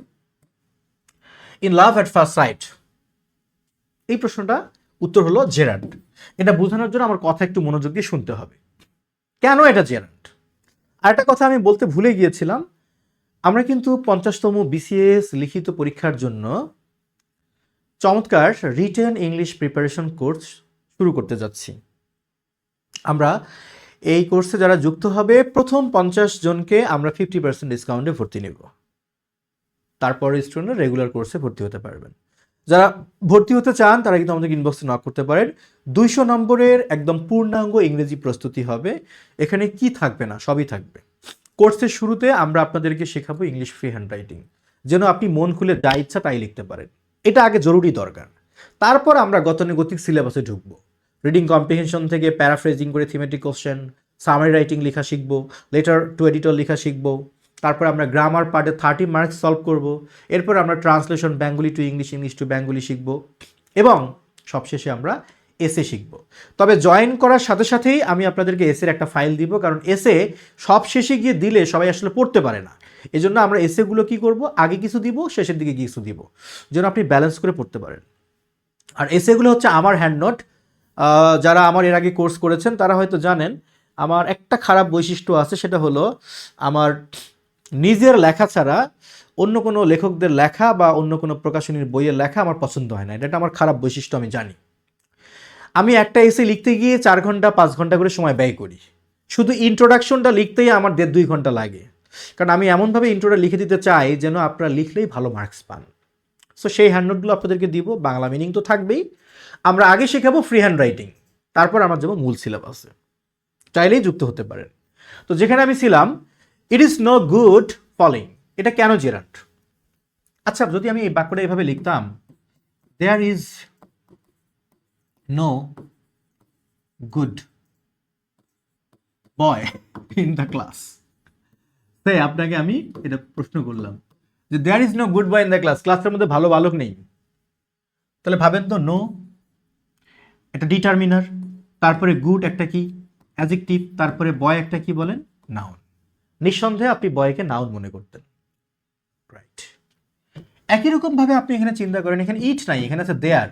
in love at first sight, এই প্রশ্নটা উত্তর হলো জেরান্ড। এটা বোঝানোর জন্য আমার কথা একটু মনোযোগ দিয়ে শুনতে হবে, কেন এটা জেরান্ড। আর একটা কথা আমি বলতে ভুলে গিয়েছিলাম, আমরা কিন্তু 50তম বিসিএস লিখিত পরীক্ষার জন্য চমৎকার রিটেন ইংলিশ প্রিপারেশন কোর্স শুরু করতে যাচ্ছি। আমরা এই কোর্সে যারা যুক্ত হবে প্রথম 50 জনকে আমরা 50% ডিসকাউন্টে ভর্তি নেব। তারপরে স্টুডেন্টরা রেগুলার কোর্সে ভর্তি হতে পারবেন। যারা ভর্তি হতে চান তারা কিন্তু আমাদের ইনবক্সে নক করতে পারেন। 200 নম্বরের একদম পূর্ণাঙ্গ ইংরেজি প্রস্তুতি হবে। এখানে কি থাকবে না, সবই থাকবে। কোর্সের শুরুতে আমরা আপনাদেরকে শেখাবো ইংলিশ ফ্রি হ্যান্ড রাইটিং, যেন আপনি মন খুলে যা ইচ্ছা তাই লিখতে পারেন। এটা আগে জরুরি দরকার। তারপর আমরা গতানুগতিক সিলেবাসে ঢুকবো। রিডিং কম্প্রিহেনশন থেকে প্যারাফ্রেজিং করে থিমেটিক কোশ্চেন, সামারি রাইটিং লেখা শিখবো, লেটার টু এডিটর লেখা শিখবো। তারপর আমরা গ্রামার পার্টে 30 মার্কস সলভ করব। এরপর আমরা translation Bengali to English, English to Bengali শিখব এবং সবশেষে আমরা এসে শিখব। তবে জয়েন করার সাথে সাথেই আমি আপনাদেরকে এসের একটা ফাইল দিব, কারণ এসে সব শেষে গিয়ে দিলে সবাই আসলে পড়তে পারে না। এই জন্য আমরা এসেগুলো কি করব, আগে কিছু দিব, শেষের দিকে কিছু দিব, যেন আপনি ব্যালেন্স করে পড়তে পারেন। আর এসেগুলো হচ্ছে আমার হ্যান্ড নোট। যারা আমার এর আগে কোর্স করেছেন তারা হয়তো জানেন আমার একটা খারাপ বৈশিষ্ট্য আছে, সেটা হলো আমার নিজের লেখা ছাড়া অন্য কোনো লেখকদের লেখা বা অন্য কোনো প্রকাশনীর বইয়ের লেখা আমার পছন্দ হয় না। এটা আমার খারাপ বৈশিষ্ট্য, আমি জানি। আমি একটা এসে লিখতে গিয়ে 4 ঘন্টা 5 ঘন্টা করে সময় ব্যয় করি। শুধু ইন্ট্রোডাকশনটা লিখতেই আমার 1.5-2 ঘন্টা লাগে, কারণ আমি এমনভাবে ইন্ট্রোটা লিখে দিতে চাই যেন আপনারা লিখলেই ভালো মার্কস পান। সো সেই হ্যান্ডনোটগুলো আপনাদেরকে দিব, বাংলা মিনিং তো থাকবেই। আমরা আগে শেখাবো ফ্রি হ্যান্ড রাইটিং, তারপর আমরা যাবো মূল সিলেবাসে। চাইলেই যুক্ত হতে পারেন। তো যেখানে আমি ছিলাম, it is no good falling, এটা কেন জেরান্ট? আচ্ছা, যদি আমি এই বাক্যটা এইভাবে লিখতাম, there is no good boy in the class, তাই আপনাকে আমি এটা প্রশ্ন করলাম যে there is no good boy in the class, ক্লাসের মধ্যে ভালো বালক নেই। তাহলে ভাবেন তো, নো একটা ডিটারমিনার, তারপরে গুড একটা কি অ্যাডজেক্টিভ, তারপরে বয় একটা কি বলেন, নাউন। নিঃসন্দেহে আপনি বয়কে নাউন মনে করতেন, রাইট? একই রকম ভাবে আপনি এখানে চিন্তা করেন, এখানে ইট নাই, এখানে আছে there.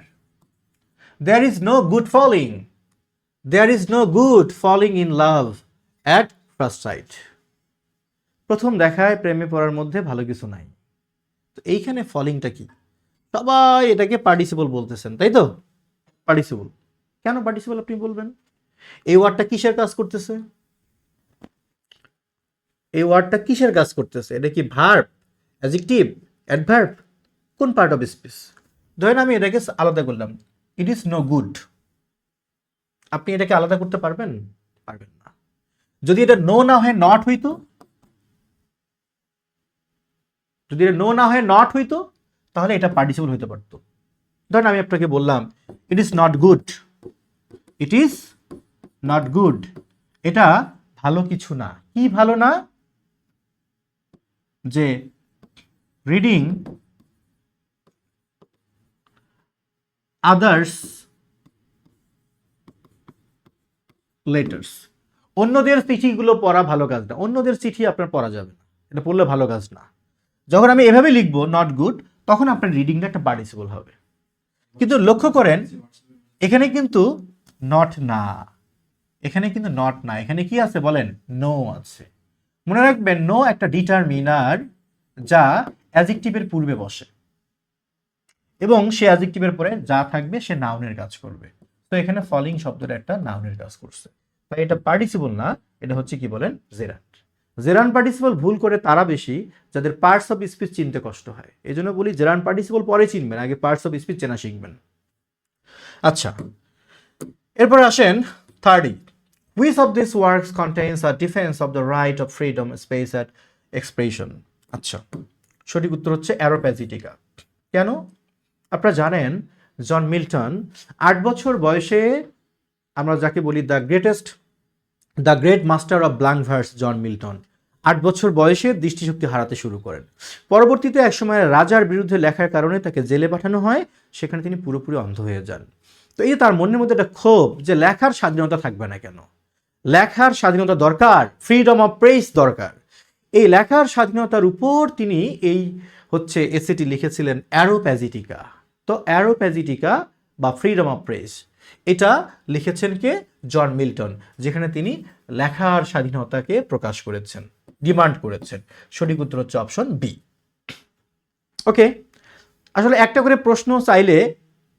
There is no good falling, there is no good falling in love at first sight. প্রথম দেখায় প্রেমে পড়ার মধ্যে ভালো কিছু নাই। তো এইখানে ফলিংটা কি? সবাই এটাকে পার্টিসিপল বলতেছেন, তাই তো? পার্টিসিপল কেন পার্টিসিপল আপনি বলবেন? এই ওয়ার্ডটা কিসের কাজ করতেছে? এই ওয়ার্ডটা কিসের কাজ করতেছে? এটা কি ভার্ব, অ্যাডজেক্টিভ, অ্যাডভার্ব? কোন পার্ট অফ স্পিচ? ধরেন আমি এটাকে আলাদা করলাম, ইট ইজ নো গুড। আপনি এটাকে আলাদা করতে পারবেন? পারবেন না। যদি এটা নো না হয় নট হইতো, যদি এটা নো না হয় নট হইতো, তাহলে এটা পার্টিসিপল হইতে পারতো। ধরেন আমি আপনাকে বললাম, it is not good, it is not good, এটা ভালো কিছু না। কি ভালো না? যে রিডিং আদার্স লেটার্স, অন্যদের চিঠিগুলো পড়া ভালো কাজ না। অন্যদের চিঠি আপনার পড়া যাবে না, এটা পড়লে ভালো কাজ না। যখন আমি এভাবে লিখবো নট গুড, তখন আপনার রিডিংটা একটা পার্টিসিপল হবে। কিন্তু লক্ষ্য করেন, এখানে কিন্তু নট না, এখানে কিন্তু নট না, এখানে কি আছে বলেন? নো আছে। মনে রাখবেন, নো একটা ডিটারমিনার যা অ্যাডজেক্টিভের পূর্বে বসে, এবং সে অ্যাডজেক্টিভের পরে যা থাকবে সে নাউনের কাজ করবে। তো এখানে ফলিং শব্দটা একটা নাউনের কাজ করছে, তাই এটা পার্টিসিপল না, এটা হচ্ছে কি বলেন? জেরান্ট। জেরান্ট পার্টিসিপল ভুল করে তারা বেশি যাদের পার্টস অফ স্পিচ চিনতে কষ্ট হয়। এই জন্য বলি জেরান্ট পার্টিসিপল পরে চিনবেন, আগে পার্টস অফ স্পিচ চেনা শিখবেন। আচ্ছা, এরপর আসেন থার্ডই, which of this works contains a defence of the right of freedom space at expression. আচ্ছা, সঠিক উত্তর হচ্ছে অ্যারোপ্যাজিটিকা। কেন? আপনারা জানেন জন মিল্টন 8 বছর বয়সে, আমরা যাকে বলি the great master of blank verse, John Milton 8 বছর বয়সে দৃষ্টিশক্তি হারাতে শুরু করেন। পরবর্তীতে একসময় রাজার বিরুদ্ধে লেখার কারণে তাকে জেলে পাঠানো হয়, সেখানে তিনি পুরোপুরি অন্ধ হয়ে যান। তো এই তার মনের মধ্যে একটা ক্ষোভ যে লেখার স্বাধীনতা থাকবে না কেন? লেখার স্বাধীনতা দরকার, ফ্রিডম অফ প্রেস দরকার। এই লেখার স্বাধীনতার উপর তিনি এই হচ্ছে এসেটি লিখেছিলেন অ্যারোপ্যাজিটিকা। তো অ্যারোপ্যাজিটিকা বা ফ্রিডম অফ প্রেস, এটা লিখেছেন কে? জন মিল্টন, যেখানে তিনি লেখার স্বাধীনতাকে প্রকাশ করেছেন, ডিমান্ড করেছেন। সঠিক উত্তর হচ্ছে অপশন বি। ওকে, আসলে একটা করে প্রশ্ন চাইলে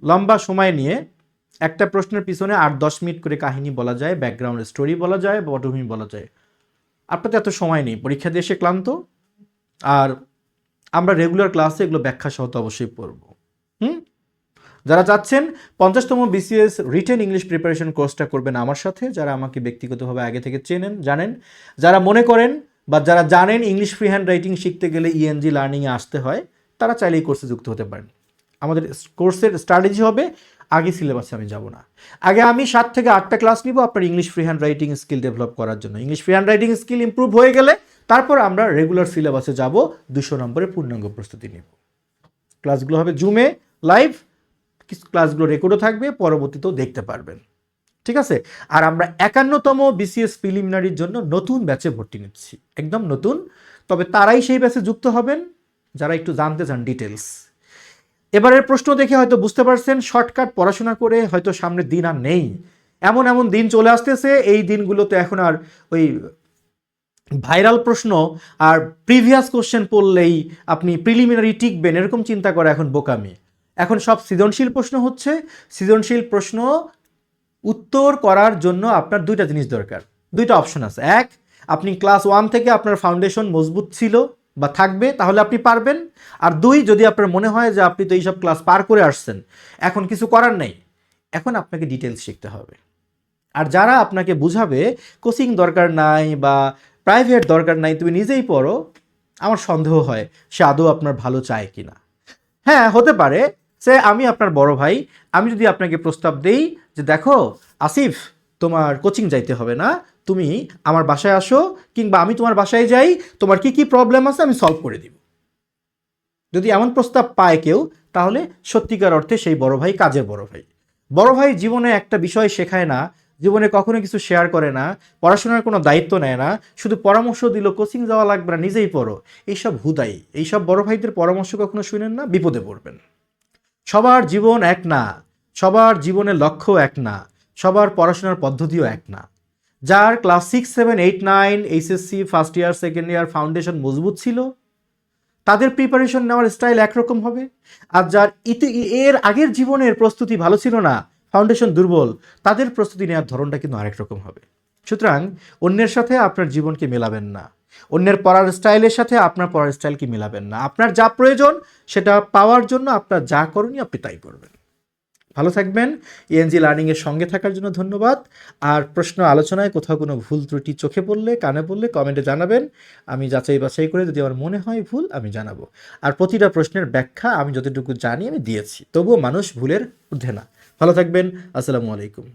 লম্বা সময় নিয়ে একটা প্রশ্নের পিছনে 8-10 মিনিট করে কাহিনী বলা যায়, ব্যাকগ্রাউন্ড স্টোরি বলা যায়, পটভূমি বলা যায়। আপনাদের এত সময় নেই, পরীক্ষা দিয়ে এসে ক্লান্ত, আর আমরা রেগুলার ক্লাসে এগুলো ব্যাখ্যা সহ তো অবশ্যই পড়ব। যারা চাচ্ছেন 50তম বিসিএস রিটেন ইংলিশ প্রিপারেশন কোর্সটা করবেন আমার সাথে, যারা আমাকে ব্যক্তিগতভাবে আগে থেকে চেনেন, জানেন, যারা মনে করেন বা যারা জানেন ইংলিশ ফ্রি হ্যান্ড রাইটিং শিখতে গেলে ইএনজি লার্নিংয়ে আসতে হয়, তারা চাইলে এই কোর্সে যুক্ত হতে পারেন। আমাদের কোর্সের স্ট্র্যাটেজি হবে, আগে সিলেবাসে আমি যাব না, আগে আমি 7 থেকে 8টা ক্লাস নিব আপনার English free hand writing skill develop করার জন্য। English free hand writing skill improve হয়ে গেলে তারপর আমরা রেগুলার সিলেবাসে যাব, 200 নম্বরের পূর্ণাঙ্গ প্রস্তুতি নিব। ক্লাসগুলো হবে জুমে লাইভ, ক্লাসগুলো রেকর্ডও থাকবে, পরবর্তীতেও দেখতে পারবেন। ঠিক আছে? আর আমরা 51তম বিসিএস প্রিলিমিনারির জন্য নতুন ব্যাচে ভর্তি নিচ্ছি, একদম নতুন। তবে তারাই সেই ব্যাচে যুক্ত হবেন যারা একটু জানতে চান ডিটেলস। এবারের প্রশ্ন দেখে হয়তো বুঝতে পারছেন, শর্টকাট পড়াশোনা করে হয়তো সামনের দিন আর নেই, এমন এমন দিন চলে আসতেছে, এই দিনগুলোতে এখন আর ওই ভাইরাল প্রশ্ন আর প্রিভিয়াস কোশ্চেন পড়লেই আপনি প্রিলিমিনারি টিকবেন এরকম চিন্তা করা এখন বোকামি। এখন সব সৃজনশীল প্রশ্ন হচ্ছে। সৃজনশীল প্রশ্ন উত্তর করার জন্য আপনার দুইটা জিনিস দরকার, দুইটা অপশন আছে। এক, আপনি ক্লাস 1 থেকে আপনার ফাউন্ডেশন মজবুত ছিল বা থাকবে, তাহলে আপনি পারবেন। আর দুই, যদি আপনার মনে হয় যে আপনি তো এইসব ক্লাস পার করে আসছেন, এখন কিছু করার নেই, এখন আপনাকে ডিটেলস শিখতে হবে। আর যারা আপনাকে বুঝাবে কোচিং দরকার নাই বা প্রাইভেট দরকার নাই, তুমি নিজেই পড়ো, আমার সন্দেহ হয় সে আদৌ আপনার ভালো চায় কিনা। হ্যাঁ, হতে পারে সে আমি আপনার বড় ভাই, আমি যদি আপনাকে প্রস্তাব দেই যে দেখো আসিফ, তোমার কোচিং যাইতে হবে না, তুমি আমার বাসায় আসো, কিংবা আমি তোমার বাসায় যাই, তোমার কি কি প্রবলেম আছে আমি সলভ করে দিব, যদি এমন প্রস্তাব পায় কেউ, তাহলে সত্যিকার অর্থে সেই বড় ভাই কাজের বড় ভাই। বড় ভাই জীবনে একটা বিষয় শেখায় না, জীবনে কখনো কিছু শেয়ার করে না, পড়াশোনার কোনো দায়িত্ব নেয় না, শুধু পরামর্শ দিল কোচিং যাওয়া লাগবে না, নিজেই পড়ো, এইসব হুদাই। এইসব বড় ভাইদের পরামর্শ কখনো শুনেন না, বিপদে পড়বেন। সবার জীবন এক না, সবার জীবনের লক্ষ্য এক না, সবার পড়াশোনার পদ্ধতিও এক না। যার class 6, 7, 8, 9 HSC first year second year foundation মজবুত ছিল, তাদের প্রিপারেশন নেওয়ার স্টাইল একরকম হবে। আর যার এর আগের জীবনের প্রস্তুতি ভালো ছিল না, ফাউন্ডেশন দুর্বল, তাদের প্রস্তুতি নেওয়ার ধরনটা কিন্তু আরেক রকম হবে। সুতরাং অন্যের সাথে আপনার জীবনকে মেলাবেন না, অন্যের পড়ার স্টাইলের সাথে আপনার পড়ার স্টাইলকে মেলাবেন না। আপনার যা প্রয়োজন সেটা পাওয়ার জন্য আপনার যা করণীয় আপনি তাই করবেন। ভালো থাকবেন। ইএনজি লার্নিংয়ের সঙ্গে থাকার জন্য ধন্যবাদ। আর প্রশ্ন আলোচনায় কোথাও কোনো ভুল ত্রুটি চোখে পড়লে, কানে পড়লে কমেন্টে জানাবেন। আমি যাচাই বাছাই করে যদি আমার মনে হয় ভুল, আমি জানাবো। আর প্রতিটা প্রশ্নের ব্যাখ্যা আমি যতটুকু জানি আমি দিয়েছি, তবুও মানুষ ভুলের ঊর্ধ্বে না। ভালো থাকবেন। আসসালামু আলাইকুম।